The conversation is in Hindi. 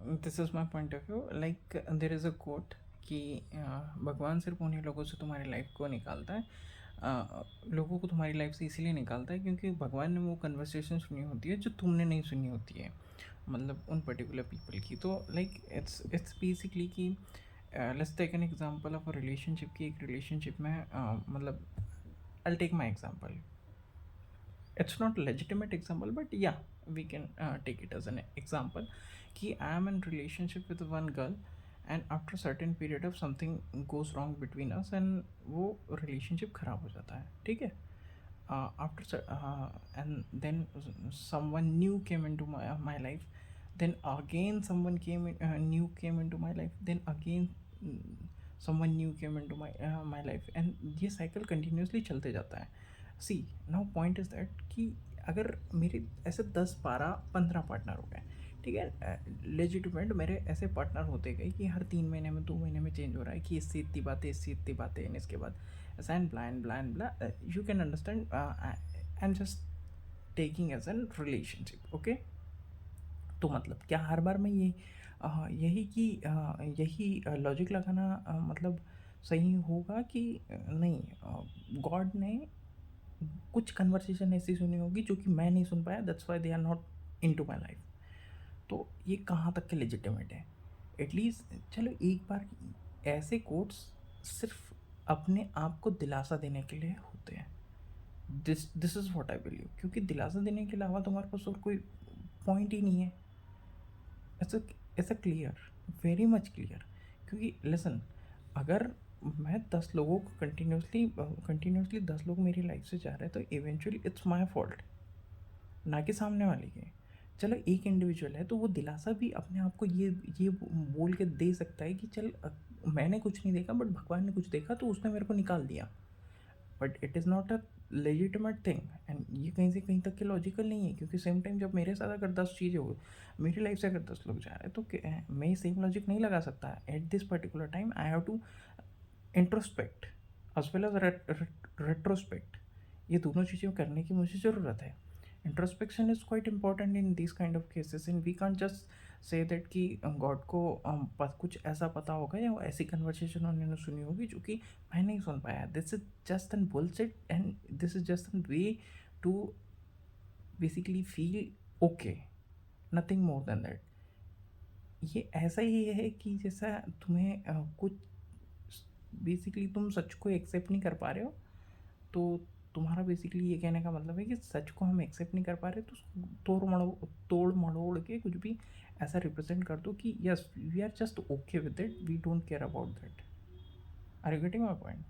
This is my point of view. Like there is a quote कि भगवान सिर्फ उन्हीं लोगों से तुम्हारी लाइफ को निकालता है, लोगों को तुम्हारी लाइफ से इसीलिए निकालता है क्योंकि भगवान ने वो कन्वर्सेशन सुनी होती है जो तुमने नहीं सुनी होती है, मतलब उन पर्टिकुलर पीपल की। तो लाइक इट्स बेसिकली कि let's take an example of a relationship की। एक रिलेशनशिप में मतलब I take my example, it's not a legitimate example, but yeah, we can take it as an example कि I am in relationship with one girl and after certain period of something goes wrong between us and वो relationship ख़राब हो जाता है, ठीक है। And then someone new came into my life, then again someone new came into my life, then again someone new came into my life, and ये cycle continuously चलते जाता है। सी नाउ पॉइंट इज़ दैट कि अगर मेरे ऐसे 10 12 15 पार्टनर हो गए, ठीक है, लेजिटिमेट मेरे ऐसे पार्टनर होते गए कि हर 3 महीने में 2 महीने में चेंज हो रहा है कि इससे इतनी बातें, इससे इतनी बातें, एंड इसके बाद ऐसा and blah blah. You can understand, I am just taking as an relationship, okay. तो मतलब क्या हर बार मैं यही लॉजिक लगाना मतलब सही होगा कि नहीं, गॉड ने कुछ कन्वर्सेशन ऐसी सुनी होगी जो कि मैं नहीं सुन पाया, that's why they are not into my life. तो ये कहाँ तक के लेजिटिमेट है? एटलीस्ट चलो एक बार, ऐसे कोट्स सिर्फ अपने आप को दिलासा देने के लिए होते हैं। This is what I believe, क्योंकि दिलासा देने के अलावा तुम्हारे पास और कोई पॉइंट ही नहीं है। It's it's a clear, very much clear. क्योंकि लिसन, अगर मैं 10 लोगों को कंटिन्यूसली 10 लोग मेरी लाइफ से जा रहे हैं तो इवेंचुअली इट्स माई फॉल्ट, ना कि सामने वाले के। चलो एक इंडिविजुअल है तो वो दिलासा भी अपने आप को ये बोल के दे सकता है कि चल मैंने कुछ नहीं देखा बट भगवान ने कुछ देखा तो उसने मेरे को निकाल दिया। But it is not a legitimate thing, and ये कहीं से कहीं तक के लॉजिकल नहीं है, क्योंकि सेम टाइम जब मेरे साथ अगर 10 चीज़ें हो, मेरी लाइफ से अगर 10 लोग जा रहे हैं तो मैं सेम लॉजिक नहीं लगा सकता। At this particular time I have to introspect as well as retrospect. ये दोनों चीज़ें करने की मुझे ज़रूरत है। Introspection is quite important in this kind of cases, and we can't just say that कि गॉड को कुछ ऐसा पता होगा या ऐसी कन्वर्सेशन उन्होंने सुनी होगी जो कि मैं नहीं सुन पाया। This is just an bullshit and this is just an way to basically feel okay, nothing more than that. ये ऐसा ही है कि जैसा तुम्हें कुछ बेसिकली तुम सच को एक्सेप्ट नहीं कर पा रहे हो, तो तुम्हारा बेसिकली ये कहने का मतलब है कि सच को हम एक्सेप्ट नहीं कर पा रहे, तो उसको तोड़ मड़ोड़ के कुछ भी ऐसा रिप्रेजेंट कर दो कि yes we are just okay with it, we don't care about that. Are you getting my point?